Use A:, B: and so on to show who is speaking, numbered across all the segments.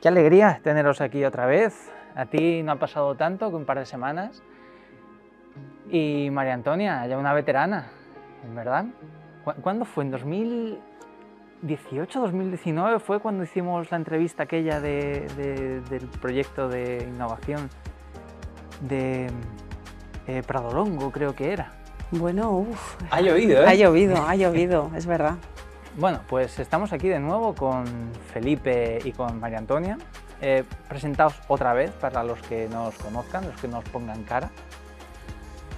A: Qué alegría teneros aquí otra vez. A ti no ha pasado tanto que un par de semanas. Y María Antonia, ya una veterana, ¿en verdad? ¿Cuándo fue? ¿En 2018, 2019 fue cuando hicimos la entrevista aquella del proyecto de innovación de Pradolongo, creo que era?
B: Bueno,
A: ha llovido, ¿eh?
B: Ha llovido, es verdad.
A: Bueno, pues estamos aquí de nuevo con Felipe y con María Antonia. Presentaos otra vez para los que no os conozcan, los que no os pongan cara.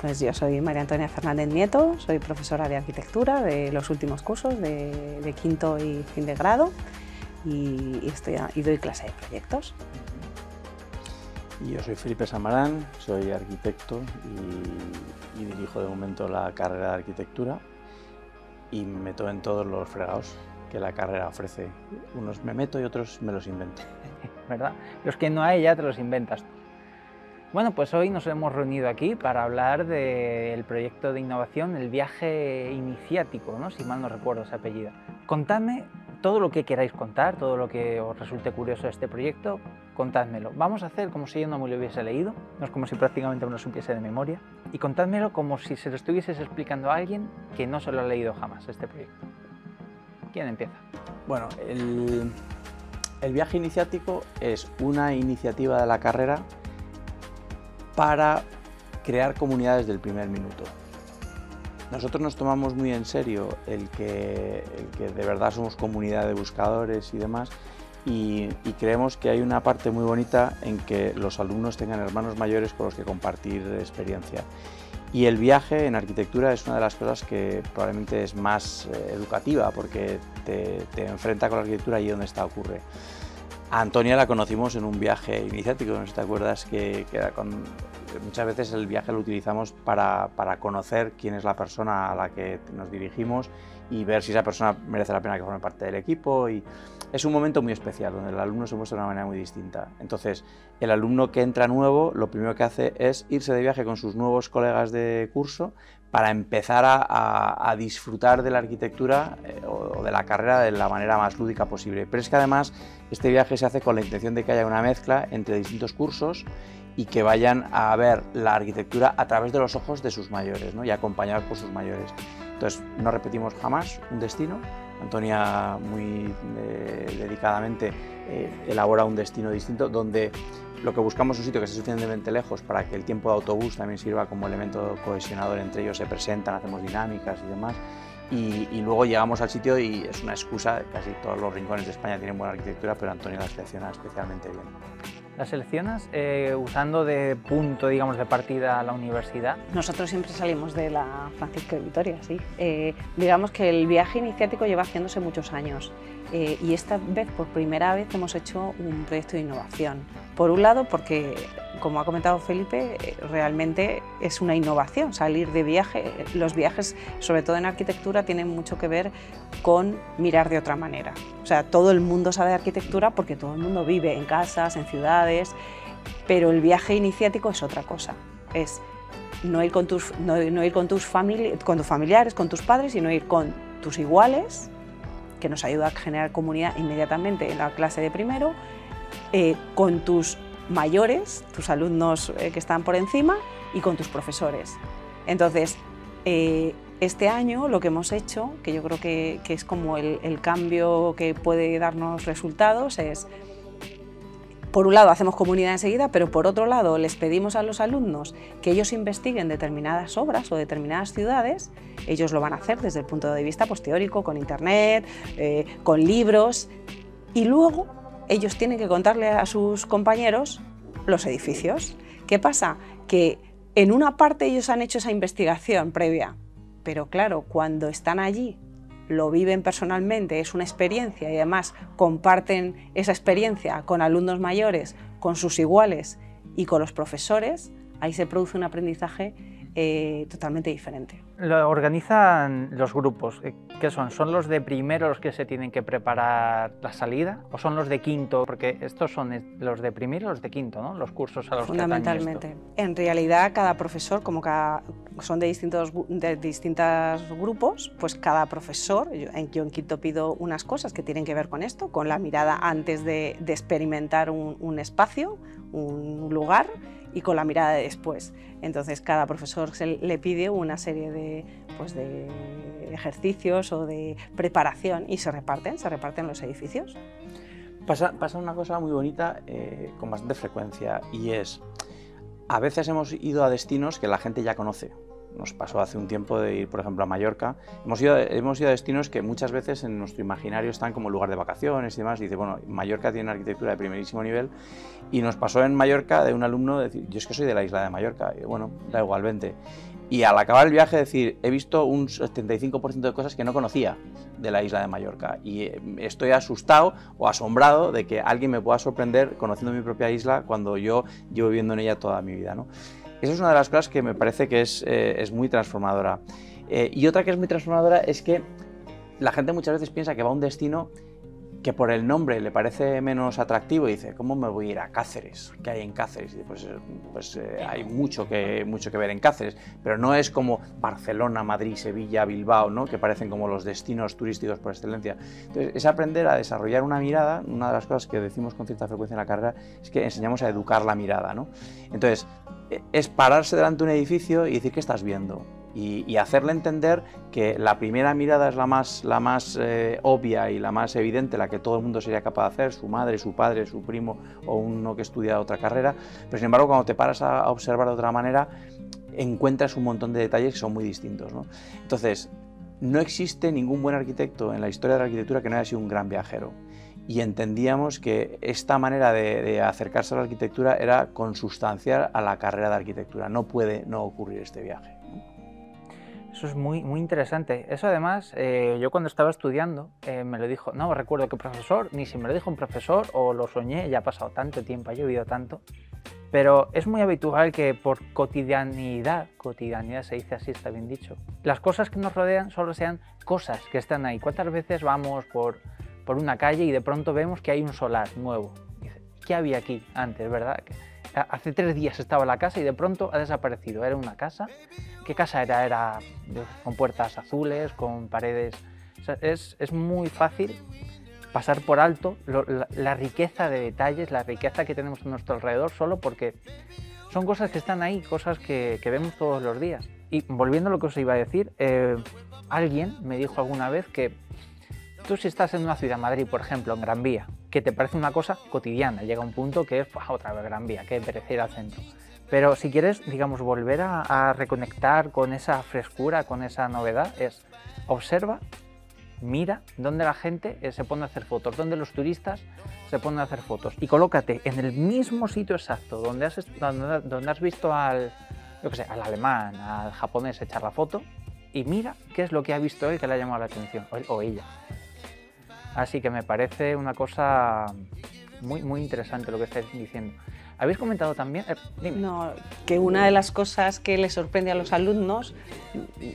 B: Pues yo soy María Antonia Fernández Nieto, soy profesora de arquitectura de los últimos cursos de quinto y fin de grado y doy clase de proyectos.
C: Y yo soy Felipe Samarán, soy arquitecto y dirijo de momento la carrera de arquitectura y me meto en todos los fregados que la carrera ofrece. Unos me meto y otros me los invento.
A: ¿Verdad? Los que no hay ya te los inventas. Bueno, pues hoy nos hemos reunido aquí para hablar del proyecto de innovación, el viaje iniciático, ¿no? Si mal no recuerdo ese apellido. Contadme todo lo que queráis contar, todo lo que os resulte curioso de este proyecto, contádmelo. Vamos a hacer como si yo no me lo hubiese leído, no es como si prácticamente me lo supiese de memoria, y contádmelo como si se lo estuvieses explicando a alguien que no se lo ha leído jamás este proyecto. ¿Quién empieza?
C: Bueno, el viaje iniciático es una iniciativa de la carrera para crear comunidades del primer minuto. Nosotros nos tomamos muy en serio el que de verdad somos comunidad de buscadores y demás, y creemos que hay una parte muy bonita en que los alumnos tengan hermanos mayores con los que compartir experiencia. Y el viaje en arquitectura es una de las cosas que probablemente es más educativa, porque te enfrenta con la arquitectura allí donde está ocurre. A Antonia la conocimos en un viaje iniciático, no sé si te acuerdas, que era muchas veces el viaje lo utilizamos para conocer quién es la persona a la que nos dirigimos y ver si esa persona merece la pena que forme parte del equipo. Y es un momento muy especial, donde el alumno se muestra de una manera muy distinta. Entonces, el alumno que entra nuevo, lo primero que hace es irse de viaje con sus nuevos colegas de curso para empezar a disfrutar de la arquitectura o de la carrera de la manera más lúdica posible. Pero es que además este viaje se hace con la intención de que haya una mezcla entre distintos cursos y que vayan a ver la arquitectura a través de los ojos de sus mayores, ¿no? Y acompañados por sus mayores. Entonces no repetimos jamás un destino. Antonia muy dedicadamente elabora un destino distinto donde lo que buscamos es un sitio que esté suficientemente lejos para que el tiempo de autobús también sirva como elemento cohesionador entre ellos, se presentan, hacemos dinámicas y demás. Y luego llegamos al sitio y es una excusa, casi todos los rincones de España tienen buena arquitectura, pero Antonia la selecciona especialmente bien.
A: ¿Las seleccionas usando de punto, digamos, de partida a la universidad?
B: Nosotros siempre salimos de la Francisco de Vitoria, sí. Digamos que el viaje iniciático lleva haciéndose muchos años y esta vez, por primera vez, hemos hecho un proyecto de innovación. Por un lado, porque, como ha comentado Felipe, realmente es una innovación salir de viaje. Los viajes, sobre todo en arquitectura, tienen mucho que ver con mirar de otra manera. O sea, todo el mundo sabe de arquitectura porque todo el mundo vive en casas, en ciudades, pero el viaje iniciático es otra cosa. Es no ir con tus familiares, con tus padres, sino ir con tus iguales, que nos ayuda a generar comunidad inmediatamente en la clase de primero, con tus mayores, tus alumnos que están por encima, y con tus profesores. Entonces, este año lo que hemos hecho, que yo creo que es como el cambio que puede darnos resultados, es, por un lado hacemos comunidad enseguida, pero por otro lado les pedimos a los alumnos que ellos investiguen determinadas obras o determinadas ciudades. Ellos lo van a hacer desde el punto de vista pues, teórico, con internet, con libros, y luego ellos tienen que contarle a sus compañeros los edificios. ¿Qué pasa? Que en una parte ellos han hecho esa investigación previa, pero claro, cuando están allí, lo viven personalmente, es una experiencia y además comparten esa experiencia con alumnos mayores, con sus iguales y con los profesores, ahí se produce un aprendizaje totalmente diferente.
A: Lo organizan los grupos. ¿Qué son? ¿Son los de primero los que se tienen que preparar la salida? ¿O son los de quinto? Porque estos son los de primero y los de quinto, ¿no? Los cursos a los que atañe esto.
B: Fundamentalmente. En realidad, cada profesor, como son de distintos grupos, pues cada profesor, yo en quinto pido unas cosas que tienen que ver con esto, con la mirada antes de experimentar un espacio, un lugar, y con la mirada de después. Entonces cada profesor le pide una serie de ejercicios o de preparación y se reparten los edificios.
C: Pasa una cosa muy bonita con bastante frecuencia, y es, a veces hemos ido a destinos que la gente ya conoce. Nos pasó hace un tiempo de ir, por ejemplo, a Mallorca. Hemos ido a destinos que muchas veces en nuestro imaginario están como lugar de vacaciones y demás. Y dice, bueno, Mallorca tiene una arquitectura de primerísimo nivel. Y nos pasó en Mallorca de un alumno decir, yo es que soy de la isla de Mallorca. Y bueno, da igual, vente. Y al acabar el viaje decir, he visto un 75% de cosas que no conocía de la isla de Mallorca. Y estoy asustado o asombrado de que alguien me pueda sorprender conociendo mi propia isla cuando yo llevo viviendo en ella toda mi vida, ¿no? Esa es una de las cosas que me parece que es muy transformadora. Y otra que es muy transformadora es que la gente muchas veces piensa que va a un destino que por el nombre le parece menos atractivo y dice, ¿cómo me voy a ir a Cáceres? ¿Qué hay en Cáceres? Y pues hay mucho que ver en Cáceres, pero no es como Barcelona, Madrid, Sevilla, Bilbao, ¿no? Que parecen como los destinos turísticos por excelencia. Entonces, es aprender a desarrollar una mirada. Una de las cosas que decimos con cierta frecuencia en la carrera es que enseñamos a educar la mirada, ¿no? Entonces, es pararse delante de un edificio y decir, ¿qué estás viendo? Y hacerle entender que la primera mirada es la más obvia y la más evidente, la que todo el mundo sería capaz de hacer, su madre, su padre, su primo o uno que estudia otra carrera, pero sin embargo cuando te paras a observar de otra manera encuentras un montón de detalles que son muy distintos, ¿no? Entonces, no existe ningún buen arquitecto en la historia de la arquitectura que no haya sido un gran viajero. Y entendíamos que esta manera de acercarse a la arquitectura era consustanciar a la carrera de arquitectura. No puede no ocurrir este viaje.
A: Eso es muy interesante. Eso además, yo cuando estaba estudiando me lo dijo, no recuerdo qué profesor, ni si me lo dijo un profesor o lo soñé, ya ha pasado tanto tiempo, ha llovido tanto, pero es muy habitual que por cotidianidad se dice así, está bien dicho, las cosas que nos rodean solo sean cosas que están ahí. ¿Cuántas veces vamos por una calle y de pronto vemos que hay un solar nuevo? Dice, ¿qué había aquí antes, verdad? Hace 3 días estaba la casa y de pronto ha desaparecido. Era una casa. ¿Qué casa era? Era con puertas azules, con paredes. O sea, es muy fácil pasar por alto la riqueza de detalles, la riqueza que tenemos a nuestro alrededor, solo porque son cosas que están ahí, cosas que vemos todos los días. Y volviendo a lo que os iba a decir, alguien me dijo alguna vez que tú, si estás en una ciudad, Madrid, por ejemplo, en Gran Vía, que te parece una cosa cotidiana, llega un punto que es otra vez Gran Vía, que perece ir al centro. Pero si quieres, digamos, volver a reconectar con esa frescura, con esa novedad, es observa, mira dónde la gente se pone a hacer fotos, dónde los turistas se ponen a hacer fotos, y colócate en el mismo sitio exacto donde has visto al alemán, al japonés echar la foto, y mira qué es lo que ha visto él que le ha llamado la atención, o ella. Así que me parece una cosa muy interesante lo que estáis diciendo. ¿Habéis comentado también? Dime.
B: No, que una de las cosas que les sorprende a los alumnos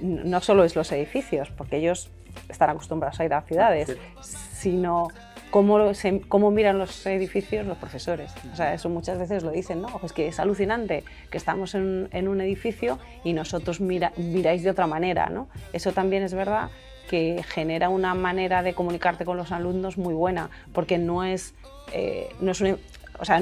B: no solo es los edificios, porque ellos están acostumbrados a ir a ciudades, sino cómo miran los edificios los profesores. O sea, eso muchas veces lo dicen, ¿no? Es que es alucinante que estamos en un edificio ynosotros miráis de otra manera, ¿no? Eso también es verdad, que genera una manera de comunicarte con los alumnos muy buena, porque no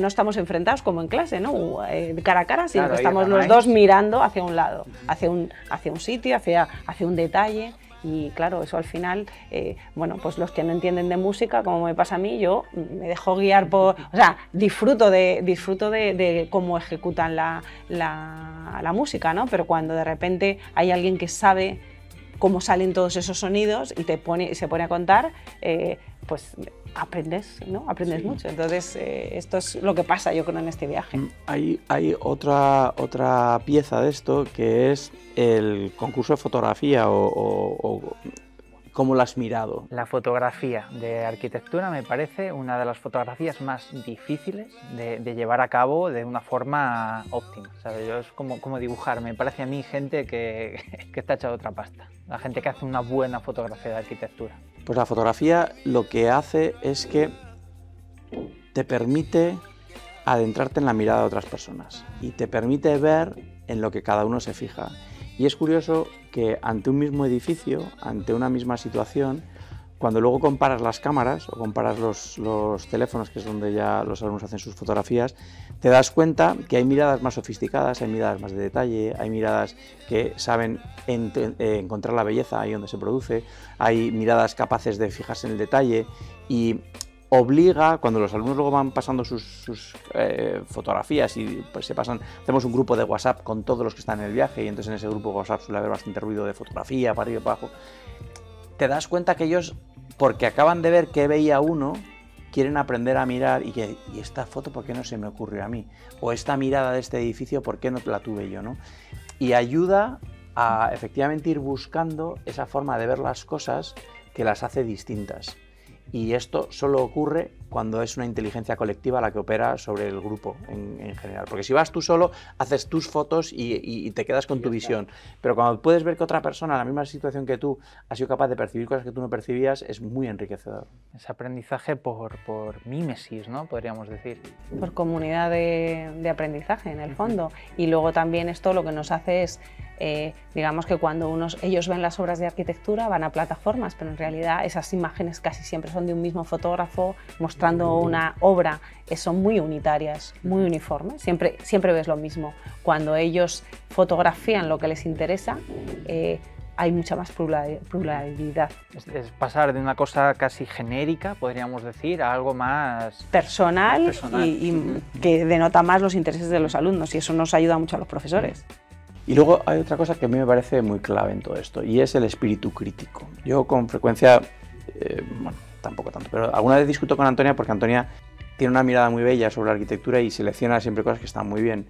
B: estamos enfrentados como en clase, ¿no? Cara a cara, sino que estamos los dos mirando hacia un lado, hacia un sitio, hacia un detalle. Y claro, eso al final, bueno, pues los que no entienden de música, como me pasa a mí, yo me dejo guiar disfruto de cómo ejecutan la música, ¿no? Pero cuando de repente hay alguien que sabe cómo salen todos esos sonidos y se pone a contar, pues aprendes, ¿no? Aprendes mucho. Entonces, esto es lo que pasa, yo creo, en este viaje.
C: Hay otra pieza de esto, que es el concurso de fotografía ¿Cómo la has mirado?
A: La fotografía de arquitectura me parece una de las fotografías más difíciles de llevar a cabo de una forma óptima, ¿sabes? Es como dibujar, me parece a mí gente que está hecha de otra pasta, la gente que hace una buena fotografía de arquitectura.
C: Pues la fotografía lo que hace es que te permite adentrarte en la mirada de otras personas y te permite ver en lo que cada uno se fija. Y es curioso que ante un mismo edificio, ante una misma situación, cuando luego comparas las cámaras o comparas los teléfonos, que es donde ya los alumnos hacen sus fotografías, te das cuenta que hay miradas más sofisticadas, hay miradas más de detalle, hay miradas que saben encontrar la belleza ahí donde se produce, hay miradas capaces de fijarse en el detalle y obliga, cuando los alumnos luego van pasando sus fotografías y pues hacemos un grupo de WhatsApp con todos los que están en el viaje y entonces en ese grupo de WhatsApp suele haber bastante ruido de fotografía, para arriba y para abajo, te das cuenta que ellos, porque acaban de ver qué veía uno, quieren aprender a mirar y esta foto ¿por qué no se me ocurrió a mí? O esta mirada de este edificio ¿por qué no la tuve yo? ¿No? Y ayuda a efectivamente ir buscando esa forma de ver las cosas que las hace distintas. Y esto solo ocurre cuando es una inteligencia colectiva la que opera sobre el grupo en general. Porque si vas tú solo, haces tus fotos y te quedas con tu visión. Pero cuando puedes ver que otra persona en la misma situación que tú ha sido capaz de percibir cosas que tú no percibías, es muy enriquecedor.
A: Es aprendizaje por mímesis, ¿no? Podríamos decir.
B: Por comunidad de aprendizaje, en el fondo. Y luego también esto lo que nos hace es, digamos que cuando ellos ven las obras de arquitectura van a plataformas, pero en realidad esas imágenes casi siempre son de un mismo fotógrafo mostrando una obra, son muy unitarias, muy uniformes, siempre ves lo mismo. Cuando ellos fotografían lo que les interesa, hay mucha más pluralidad.
A: Es pasar de una cosa casi genérica, podríamos decir, a algo más
B: personal. Y que denota más los intereses de los alumnos, y eso nos ayuda mucho a los profesores.
C: Y luego hay otra cosa que a mí me parece muy clave en todo esto, y es el espíritu crítico. Yo con frecuencia, bueno, tampoco tanto, pero alguna vez discuto con Antonia porque Antonia tiene una mirada muy bella sobre la arquitectura y selecciona siempre cosas que están muy bien.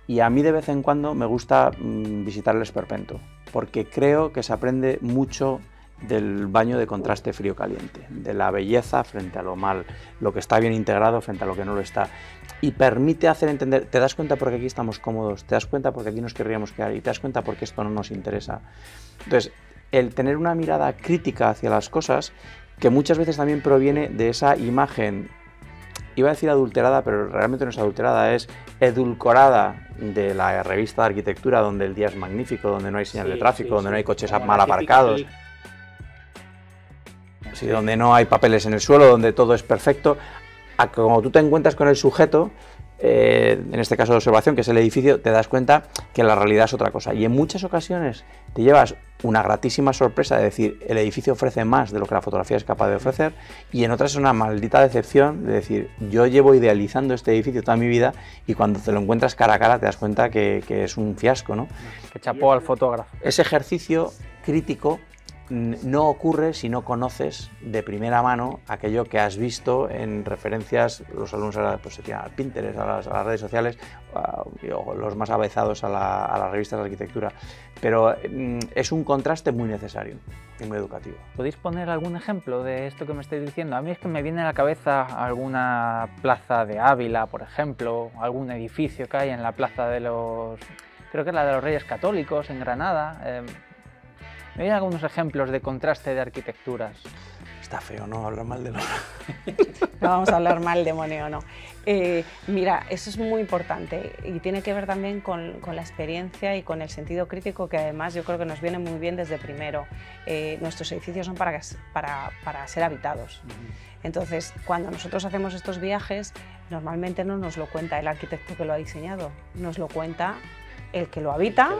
C: Y a mí de vez en cuando me gusta visitar el esperpento, porque creo que se aprende mucho del baño de contraste frío-caliente, de la belleza frente a lo mal, lo que está bien integrado frente a lo que no lo está. Y permite hacer entender, te das cuenta porque aquí estamos cómodos, te das cuenta porque aquí nos querríamos quedar y te das cuenta porque esto no nos interesa. Entonces, el tener una mirada crítica hacia las cosas, que muchas veces también proviene de esa imagen, iba a decir adulterada, pero realmente no es adulterada, es edulcorada de la revista de arquitectura, donde el día es magnífico, donde no hay señal de tráfico, donde no hay coches mal aparcados, donde no hay papeles en el suelo, donde todo es perfecto. Como tú te encuentras con el sujeto, en este caso de observación, que es el edificio, te das cuenta que la realidad es otra cosa. Y en muchas ocasiones te llevas una gratísima sorpresa de decir, el edificio ofrece más de lo que la fotografía es capaz de ofrecer, y en otras es una maldita decepción de decir, yo llevo idealizando este edificio toda mi vida y cuando te lo encuentras cara a cara te das cuenta que es un fiasco, ¿no?
A: Que chapó al fotógrafo.
C: Ese ejercicio crítico no ocurre si no conoces de primera mano aquello que has visto en referencias. Los alumnos ahora pues, se tiran al Pinterest, a las redes sociales, o los más avezados a las revistas de arquitectura, pero es un contraste muy necesario y muy educativo.
A: ¿Podéis poner algún ejemplo de esto que me estáis diciendo? A mí es que me viene a la cabeza alguna plaza de Ávila, por ejemplo, algún edificio que hay en la plaza de los... creo que es la de los Reyes Católicos, en Granada. Me vienen algunos ejemplos de contraste de arquitecturas.
C: Está feo, ¿no? Hablar mal de lo...
B: No vamos a hablar mal de Monet o no. Mira, eso es muy importante y tiene que ver también con la experiencia y con el sentido crítico, que además yo creo que nos viene muy bien desde primero. Nuestros edificios son para ser habitados. Entonces, cuando nosotros hacemos estos viajes, normalmente no nos lo cuenta el arquitecto que lo ha diseñado, nos lo cuenta el que lo habita.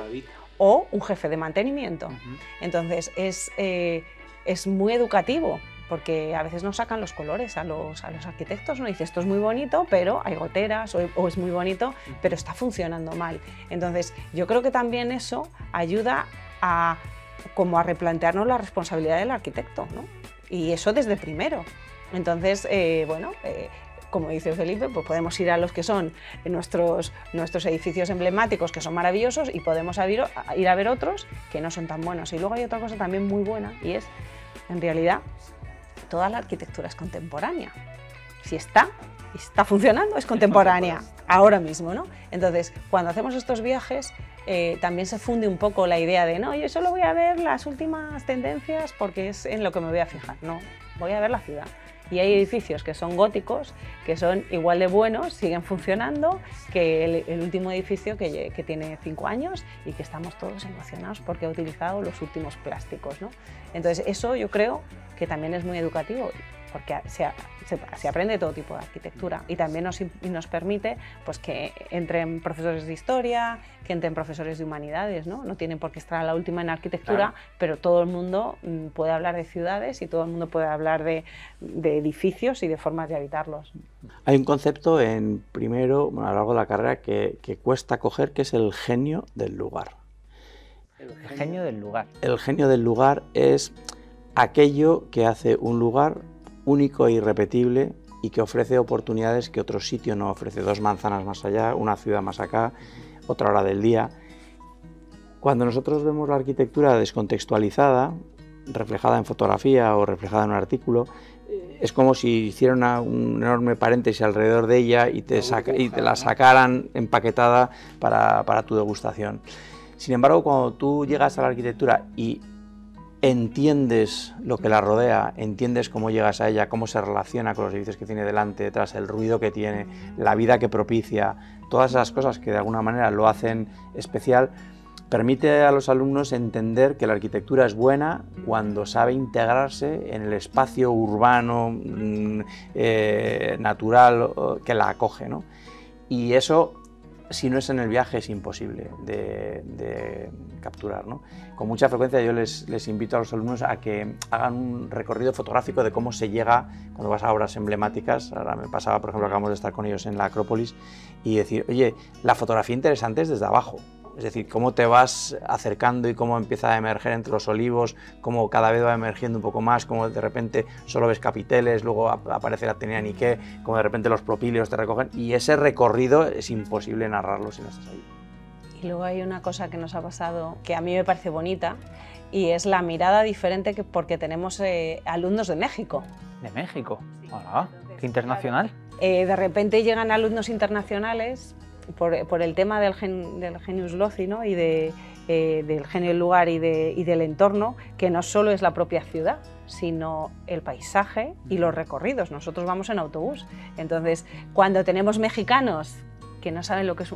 B: O un jefe de mantenimiento. Entonces es muy educativo, porque a veces nos sacan los colores a los arquitectos, ¿no? Dice, esto es muy bonito, pero hay goteras, o es muy bonito, pero está funcionando mal. Entonces yo creo que también eso ayuda como a replantearnos la responsabilidad del arquitecto, ¿no? Y eso desde primero. Entonces, como dice Felipe, pues podemos ir a los que son nuestros edificios emblemáticos, que son maravillosos, y podemos ir a ver otros que no son tan buenos. Y luego hay otra cosa también muy buena, y es En realidad, toda la arquitectura es contemporánea. Si está funcionando, es contemporánea, ahora mismo, ¿no? Entonces, cuando hacemos estos viajes, también se funde un poco la idea de, no, yo solo voy a ver las últimas tendencias porque es en lo que me voy a fijar. No, voy a ver la ciudad. Y hay edificios que son góticos, que son igual de buenos, siguen funcionando, que el último edificio que tiene 5 años y que estamos todos emocionados porque ha utilizado los últimos plásticos, ¿no? Entonces, eso yo creo que también es muy educativo, porque se aprende todo tipo de arquitectura y también nos permite pues, que entren profesores de historia, que entren profesores de humanidades, ¿no? No tienen por qué estar a la última en arquitectura, claro, pero todo el mundo puede hablar de ciudades y todo el mundo puede hablar de edificios y de formas de habitarlos.
C: Hay un concepto en primero, bueno, a lo largo de la carrera que cuesta coger, que es el genio del lugar.
A: El genio del lugar.
C: El genio del lugar es aquello que hace un lugar único e irrepetible y que ofrece oportunidades que otro sitio no ofrece. 2 manzanas más allá, una ciudad más acá, otra hora del día. Cuando nosotros vemos la arquitectura descontextualizada, reflejada en fotografía o reflejada en un artículo, es como si hicieran un enorme paréntesis alrededor de ella y te la sacaran empaquetada para tu degustación. Sin embargo, cuando tú llegas a la arquitectura y entiendes lo que la rodea, entiendes cómo llegas a ella, cómo se relaciona con los edificios que tiene delante, detrás, el ruido que tiene, la vida que propicia, todas esas cosas que de alguna manera lo hacen especial, permite a los alumnos entender que la arquitectura es buena cuando sabe integrarse en el espacio urbano, natural, que la acoge, ¿no? Y eso, si no es en el viaje, es imposible de capturar, ¿no? Con mucha frecuencia yo les invito a los alumnos a que hagan un recorrido fotográfico de cómo se llega cuando vas a obras emblemáticas. Ahora me pasaba, por ejemplo, acabamos de estar con ellos en la Acrópolis y decir, oye, la fotografía interesante es desde abajo. Es decir, cómo te vas acercando y cómo empieza a emerger entre los olivos, cómo cada vez va emergiendo un poco más, cómo de repente solo ves capiteles, luego aparece la Atenea Niké, cómo de repente los propíleos te recogen, y ese recorrido es imposible narrarlo si no estás ahí.
B: Y luego hay una cosa que nos ha pasado que a mí me parece bonita y es la mirada diferente porque tenemos alumnos de México.
A: ¿De México? Hola, qué internacional.
B: De repente llegan alumnos internacionales por el tema del genius loci, ¿no? Y del genio del lugar y del entorno, que no solo es la propia ciudad, sino el paisaje y los recorridos. Nosotros vamos en autobús, entonces cuando tenemos mexicanos que no saben lo que es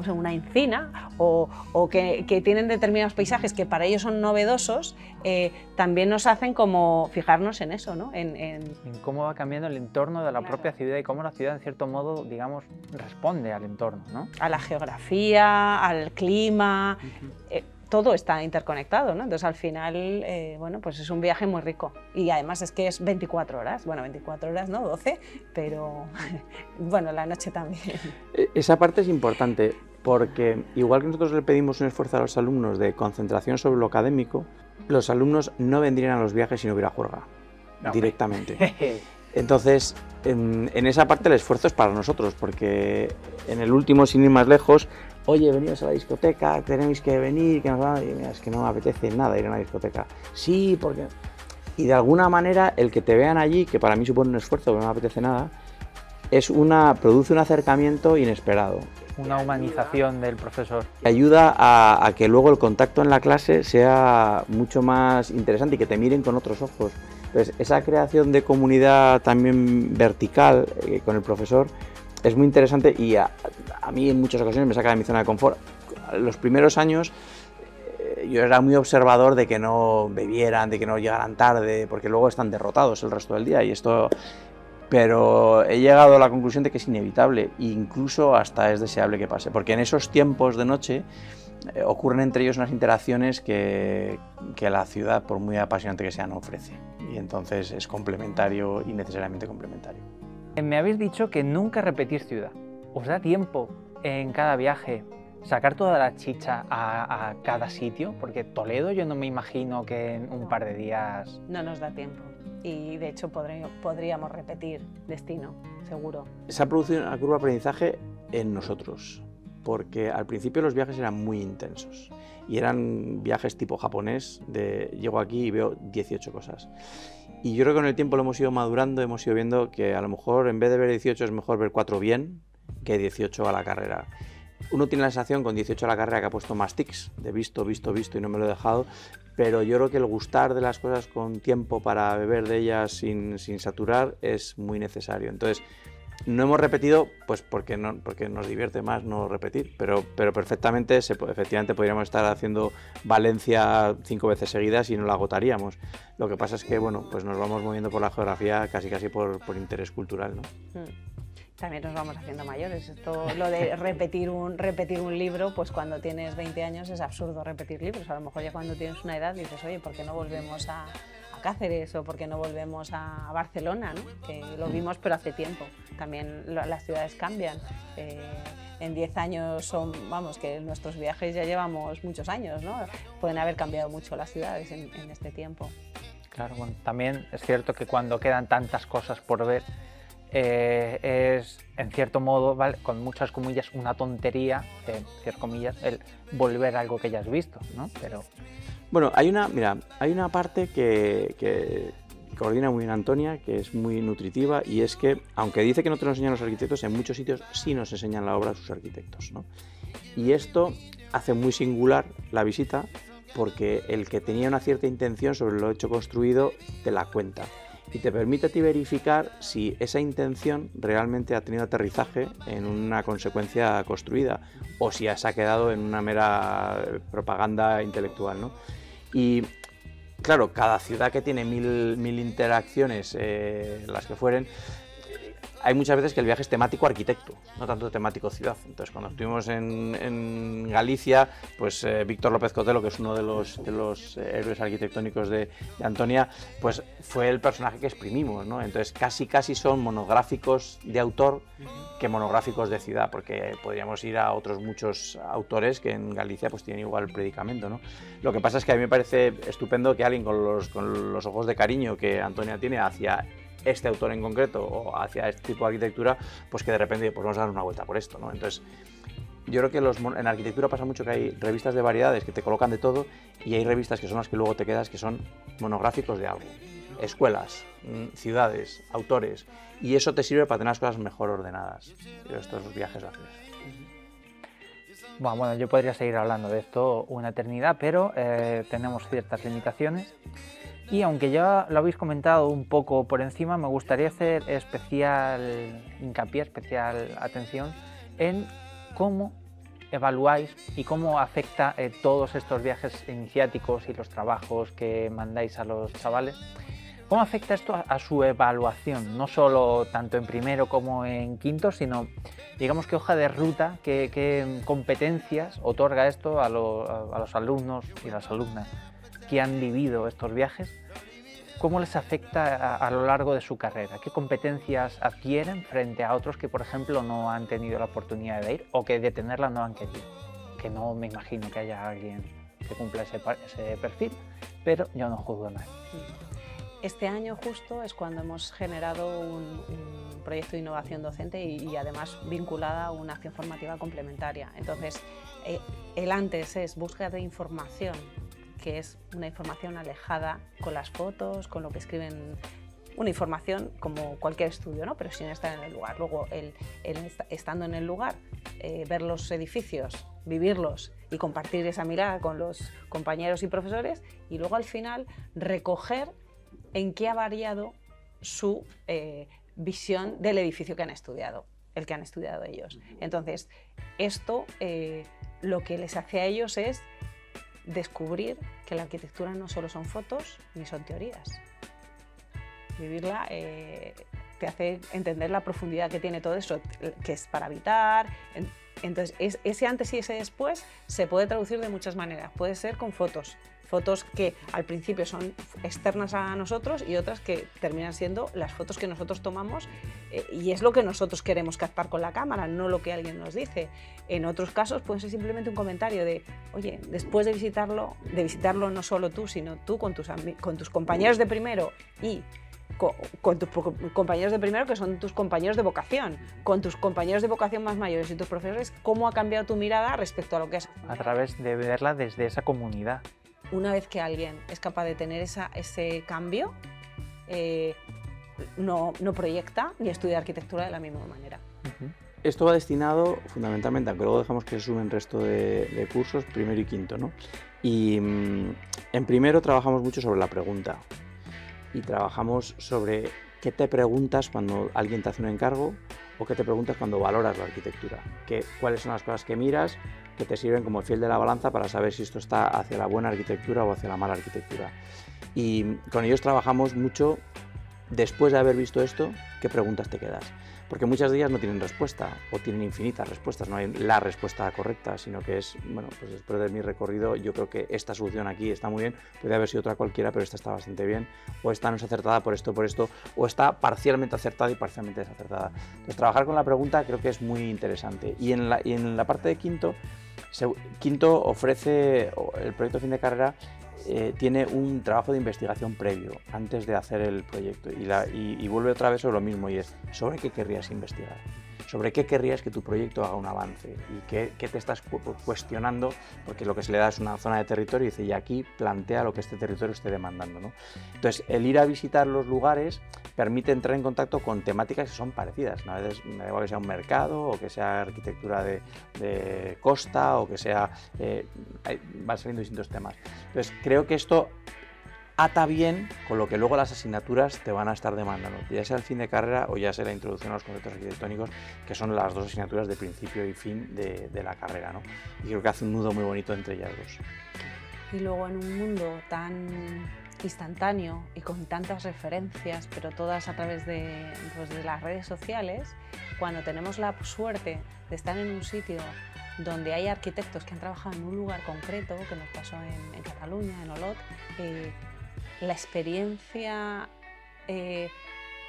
B: una encina o que tienen determinados paisajes que para ellos son novedosos, también nos hacen como fijarnos en eso, ¿no? En
A: cómo va cambiando el entorno de la propia ciudad y cómo la ciudad, en cierto modo, digamos, responde al entorno, ¿no?
B: A la geografía, al clima, todo está interconectado, ¿no? Entonces al final, bueno, pues es un viaje muy rico y además es que es 24 horas, bueno, 24 horas, no 12, pero bueno, la noche también.
C: Esa parte es importante porque igual que nosotros le pedimos un esfuerzo a los alumnos de concentración sobre lo académico, los alumnos no vendrían a los viajes si no hubiera juerga, directamente. Entonces, en esa parte el esfuerzo es para nosotros, porque en el último, sin ir más lejos, oye, venimos a la discoteca, tenéis que venir, que nos va... y mira, es que no me apetece nada ir a una discoteca. Sí, porque... Y de alguna manera el que te vean allí, que para mí supone un esfuerzo, que no me apetece nada, produce un acercamiento inesperado.
A: Una humanización del profesor.
C: Ayuda a que luego el contacto en la clase sea mucho más interesante y que te miren con otros ojos. Entonces, esa creación de comunidad también vertical con el profesor es muy interesante y a mí en muchas ocasiones me saca de mi zona de confort. Los primeros años yo era muy observador de que no bebieran, de que no llegaran tarde, porque luego están derrotados el resto del día y esto... Pero he llegado a la conclusión de que es inevitable e incluso hasta es deseable que pase, porque en esos tiempos de noche ocurren entre ellos unas interacciones que la ciudad, por muy apasionante que sea, no ofrece. Y entonces es complementario y necesariamente complementario.
A: Me habéis dicho que nunca repetís ciudad. ¿Os da tiempo en cada viaje sacar toda la chicha a cada sitio? Porque Toledo yo no me imagino que en un par de días...
B: No nos da tiempo. Y de hecho podríamos repetir destino, seguro.
C: Se ha producido una curva de aprendizaje en nosotros. porque al principio los viajes eran muy intensos y eran viajes tipo japonés, de llego aquí y veo 18 cosas. Y yo creo que con el tiempo lo hemos ido madurando, hemos ido viendo que a lo mejor en vez de ver 18 es mejor ver 4 bien que 18 a la carrera. Uno tiene la sensación con 18 a la carrera que ha puesto más tics, de visto y no me lo he dejado, pero yo creo que el gustar de las cosas con tiempo para beber de ellas sin saturar es muy necesario. Entonces, no hemos repetido pues porque nos divierte más no repetir, pero perfectamente, efectivamente podríamos estar haciendo Valencia 5 veces seguidas y no la agotaríamos. Lo que pasa es que bueno, pues nos vamos moviendo por la geografía casi por interés cultural, ¿no?
B: También nos vamos haciendo mayores. Esto, lo de repetir un libro, pues cuando tienes 20 años es absurdo repetir libros. A lo mejor ya cuando tienes una edad dices, oye, ¿por qué no volvemos a Cáceres o por qué no volvemos a Barcelona, ¿no? Que lo vimos pero hace tiempo. También las ciudades cambian. En 10 años vamos, que nuestros viajes ya llevamos muchos años, ¿no? Pueden haber cambiado mucho las ciudades en este tiempo. Claro,
A: bueno, también es cierto que cuando quedan tantas cosas por ver, es en cierto modo, ¿vale?, con muchas comillas, una tontería, ciertas comillas, el volver a algo que ya has visto, ¿no? Pero...
C: Bueno, hay una parte que coordina muy bien Antonia, que es muy nutritiva, y es que, aunque dice que no te lo enseñan los arquitectos, en muchos sitios sí nos enseñan la obra a sus arquitectos, ¿no? Y esto hace muy singular la visita, porque el que tenía una cierta intención sobre lo hecho construido te la cuenta. Y te permite a ti verificar si esa intención realmente ha tenido aterrizaje en una consecuencia construida o si se ha quedado en una mera propaganda intelectual, ¿no? Y claro, cada ciudad que tiene mil interacciones, las que fueren, hay muchas veces que el viaje es temático arquitecto, no tanto temático ciudad. Entonces, cuando estuvimos en Galicia, pues Víctor López Cotelo, que es uno de los héroes arquitectónicos de Antonia, pues fue el personaje que exprimimos, ¿no? Entonces, casi son monográficos de autor que monográficos de ciudad, porque podríamos ir a otros muchos autores que en Galicia pues tienen igual predicamento, ¿no? Lo que pasa es que a mí me parece estupendo que alguien con los ojos de cariño que Antonia tiene hacia este autor en concreto o hacia este tipo de arquitectura, pues que de repente pues vamos a dar una vuelta por esto, ¿no? Entonces, yo creo que en arquitectura pasa mucho que hay revistas de variedades que te colocan de todo y hay revistas que son las que luego te quedas, que son monográficos de algo. Escuelas, ciudades, autores, y eso te sirve para tener las cosas mejor ordenadas. Yo estos viajes lo hacen eso.
A: Bueno, yo podría seguir hablando de esto una eternidad, pero tenemos ciertas limitaciones. Y aunque ya lo habéis comentado un poco por encima, me gustaría hacer especial hincapié, especial atención en cómo evaluáis y cómo afecta todos estos viajes iniciáticos y los trabajos que mandáis a los chavales. ¿Cómo afecta esto a su evaluación? No solo tanto en primero como en quinto, sino, digamos, qué hoja de ruta, qué competencias otorga esto a los alumnos y las alumnas que han vivido estos viajes. ¿Cómo les afecta a lo largo de su carrera? ¿Qué competencias adquieren frente a otros que, por ejemplo, no han tenido la oportunidad de ir o que de tenerla no han querido? Que no me imagino que haya alguien que cumpla ese perfil, pero yo no juzgo a nadie.
B: Este año justo es cuando hemos generado un proyecto de innovación docente y además vinculada a una acción formativa complementaria. Entonces, el antes es búsqueda de información, que es una información alejada con las fotos, con lo que escriben, una información como cualquier estudio, ¿no? Pero sin estar en el lugar. Luego, estando en el lugar, ver los edificios, vivirlos y compartir esa mirada con los compañeros y profesores, y luego al final recoger en qué ha variado su visión del edificio que han estudiado, el que han estudiado ellos. Entonces, esto lo que les hace a ellos es descubrir que la arquitectura no solo son fotos ni son teorías. Vivirla te hace entender la profundidad que tiene todo eso, que es para habitar. Entonces, ese antes y ese después se puede traducir de muchas maneras. Puede ser con fotos que al principio son externas a nosotros y otras que terminan siendo las fotos que nosotros tomamos y es lo que nosotros queremos captar con la cámara, no lo que alguien nos dice. En otros casos puede ser simplemente un comentario de, oye, después de visitarlo no solo tú, sino tú con tus compañeros de primero y con tus compañeros de primero, que son tus compañeros de vocación, con tus compañeros de vocación más mayores y tus profesores, ¿cómo ha cambiado tu mirada respecto a lo que es?
A: A través de verla desde esa comunidad.
B: Una vez que alguien es capaz de tener ese cambio, no proyecta ni estudia arquitectura de la misma manera.
C: Esto va destinado fundamentalmente, aunque luego dejamos que se sumen el resto de cursos, primero y quinto, ¿no? Y en primero trabajamos mucho sobre la pregunta y trabajamos sobre qué te preguntas cuando alguien te hace un encargo o qué te preguntas cuando valoras la arquitectura, cuáles son las cosas que miras que te sirven como fiel de la balanza para saber si esto está hacia la buena arquitectura o hacia la mala arquitectura. Y con ellos trabajamos mucho después de haber visto esto, qué preguntas te quedas. Porque muchas de ellas no tienen respuesta o tienen infinitas respuestas, no hay la respuesta correcta, sino que es, bueno, pues después de mi recorrido yo creo que esta solución aquí está muy bien, puede haber sido otra cualquiera, pero esta está bastante bien, o esta no es acertada por esto, o está parcialmente acertada y parcialmente desacertada. Entonces trabajar con la pregunta creo que es muy interesante. Y en la parte de quinto ofrece, el proyecto fin de carrera, tiene un trabajo de investigación previo antes de hacer el proyecto y vuelve otra vez sobre lo mismo, y es sobre qué querrías investigar, sobre qué querrías que tu proyecto haga un avance y qué te estás cuestionando, porque lo que se le da es una zona de territorio y dice, y aquí plantea lo que este territorio esté demandando, ¿no? Entonces el ir a visitar los lugares permite entrar en contacto con temáticas que son parecidas, ¿no? A veces me da igual que sea un mercado o que sea arquitectura de costa o que sea, van saliendo distintos temas. Entonces creo que esto ata bien con lo que luego las asignaturas te van a estar demandando, ya sea el fin de carrera o ya sea la introducción a los conceptos arquitectónicos, que son las dos asignaturas de principio y fin de la carrera, ¿no? Y creo que hace un nudo muy bonito entre ellas dos.
B: Y luego en un mundo tan instantáneo y con tantas referencias, pero todas a través de las redes sociales, cuando tenemos la suerte de estar en un sitio donde hay arquitectos que han trabajado en un lugar concreto, que nos pasó en Cataluña, en Olot, la experiencia que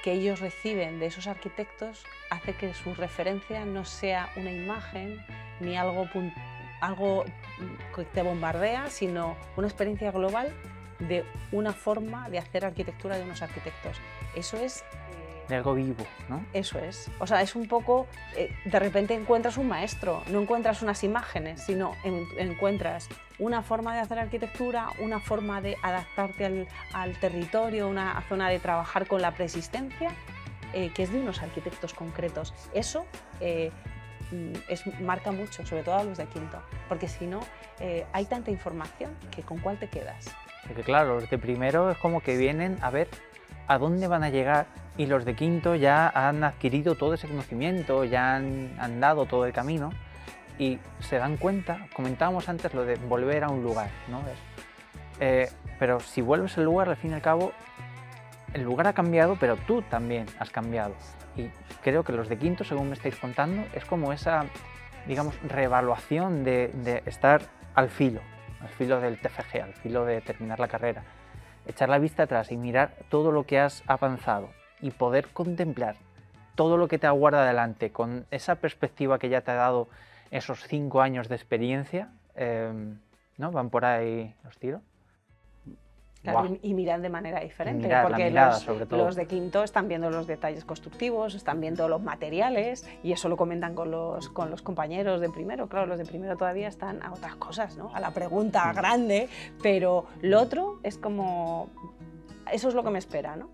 B: ellos reciben de esos arquitectos hace que su referencia no sea una imagen ni algo que te bombardea, sino una experiencia global de una forma de hacer arquitectura de unos arquitectos. Eso es...
A: de algo vivo, ¿no?
B: Eso es. O sea, es un poco... de repente encuentras un maestro, no encuentras unas imágenes, sino encuentras una forma de hacer arquitectura, una forma de adaptarte al territorio, una zona de trabajar con la preexistencia, que es de unos arquitectos concretos. Eso marca mucho, sobre todo a los de quinto, porque si no, hay tanta información que ¿con cuál te quedas?
A: Porque claro, los de primero es como que vienen a ver a dónde van a llegar, y los de quinto ya han adquirido todo ese conocimiento, ya han dado todo el camino y se dan cuenta, comentábamos antes lo de volver a un lugar, ¿no? Pero si vuelves al lugar, al fin y al cabo, el lugar ha cambiado, pero tú también has cambiado. Y creo que los de quinto, según me estáis contando, es como esa, digamos, reevaluación de estar al filo del TFG, al filo de terminar la carrera. Echar la vista atrás y mirar todo lo que has avanzado y poder contemplar todo lo que te aguarda adelante con esa perspectiva que ya te ha dado esos 5 años de experiencia, ¿no? ¿Van por ahí los tiros?
B: Claro, y miran de manera diferente, porque los de quinto están viendo los detalles constructivos, están viendo los materiales, y eso lo comentan con los compañeros de primero. Claro, los de primero todavía están a otras cosas, ¿no? A la pregunta grande, pero lo otro es como... eso es lo que me espera, ¿no?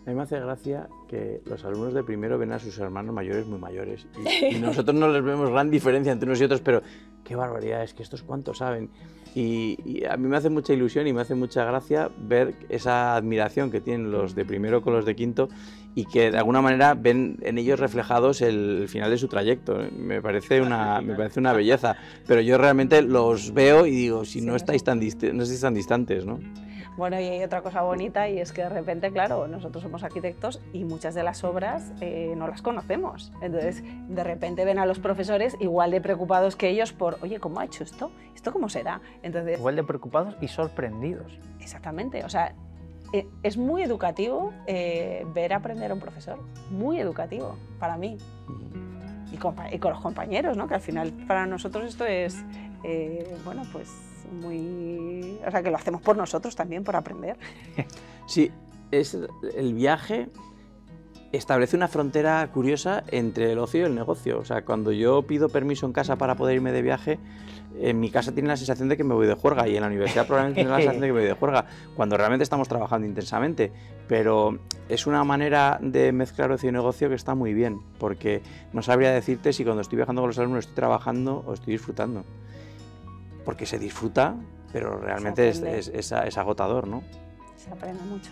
C: A mí me hace gracia que los alumnos de primero ven a sus hermanos mayores muy mayores y nosotros no les vemos gran diferencia entre unos y otros, pero qué barbaridad, es que estos cuántos saben. Y a mí me hace mucha ilusión y me hace mucha gracia ver esa admiración que tienen los de primero con los de quinto y que de alguna manera ven en ellos reflejados el final de su trayecto. Me parece una belleza, pero yo realmente los veo y digo, si no estáis tan distantes, ¿no?
B: Bueno, y hay otra cosa bonita, y es que de repente, claro, nosotros somos arquitectos y muchas de las obras no las conocemos. Entonces, de repente ven a los profesores igual de preocupados que ellos por, oye, ¿cómo ha hecho esto? ¿Esto cómo será? Entonces,
A: igual de preocupados y sorprendidos.
B: Exactamente, o sea, es muy educativo ver aprender a un profesor, muy educativo para mí. Y con los compañeros, ¿no? Que al final para nosotros esto es, bueno, pues muy... o sea, que lo hacemos por nosotros también, por aprender.
C: Sí, el viaje establece una frontera curiosa entre el ocio y el negocio. O sea, cuando yo pido permiso en casa para poder irme de viaje, en mi casa tiene la sensación de que me voy de juerga y en la universidad probablemente tiene la sensación de que me voy de juerga, cuando realmente estamos trabajando intensamente. Pero es una manera de mezclar ocio y negocio que está muy bien, porque no sabría decirte si cuando estoy viajando con los alumnos estoy trabajando o estoy disfrutando. Porque se disfruta, pero realmente es agotador, ¿no?
B: Se aprende mucho.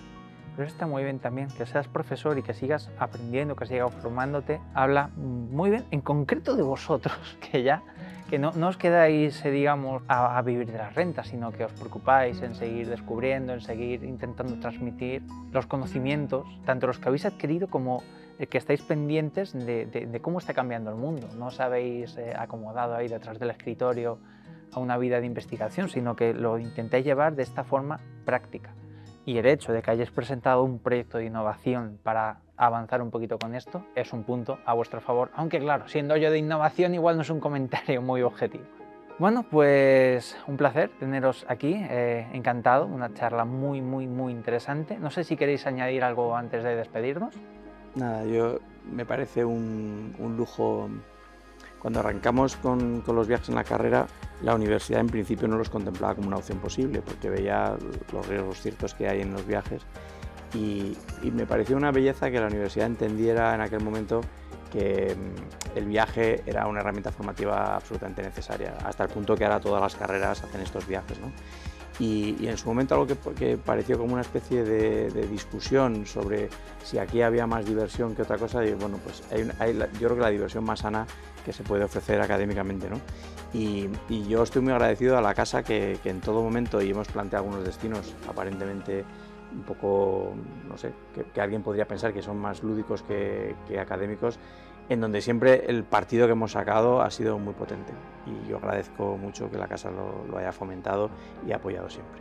A: Pero está muy bien también que seas profesor y que sigas aprendiendo, que sigas formándote. Habla muy bien, en concreto de vosotros, que no os quedáis, digamos, a vivir de las rentas, sino que os preocupáis en seguir descubriendo, en seguir intentando transmitir los conocimientos, tanto los que habéis adquirido como que estáis pendientes de cómo está cambiando el mundo. No os habéis acomodado ahí detrás del escritorio a una vida de investigación, sino que lo intentáis llevar de esta forma práctica. Y el hecho de que hayáis presentado un proyecto de innovación para avanzar un poquito con esto es un punto a vuestro favor, aunque claro, siendo yo de innovación igual no es un comentario muy objetivo. Bueno, pues un placer teneros aquí, encantado, una charla muy interesante. No sé si queréis añadir algo antes de despedirnos.
C: Nada, me parece un lujo. Cuando arrancamos con los viajes en la carrera, la universidad en principio no los contemplaba como una opción posible, porque veía los riesgos ciertos que hay en los viajes y me pareció una belleza que la universidad entendiera en aquel momento que el viaje era una herramienta formativa absolutamente necesaria, hasta el punto que ahora todas las carreras hacen estos viajes, ¿no? Y en su momento algo que pareció como una especie de discusión sobre si aquí había más diversión que otra cosa, y bueno, pues yo creo que la diversión más sana que se puede ofrecer académicamente, ¿no? Y yo estoy muy agradecido a la casa que en todo momento, y hemos planteado algunos destinos aparentemente un poco, no sé, que alguien podría pensar que son más lúdicos que académicos, en donde siempre el partido que hemos sacado ha sido muy potente y yo agradezco mucho que la casa lo haya fomentado y apoyado siempre.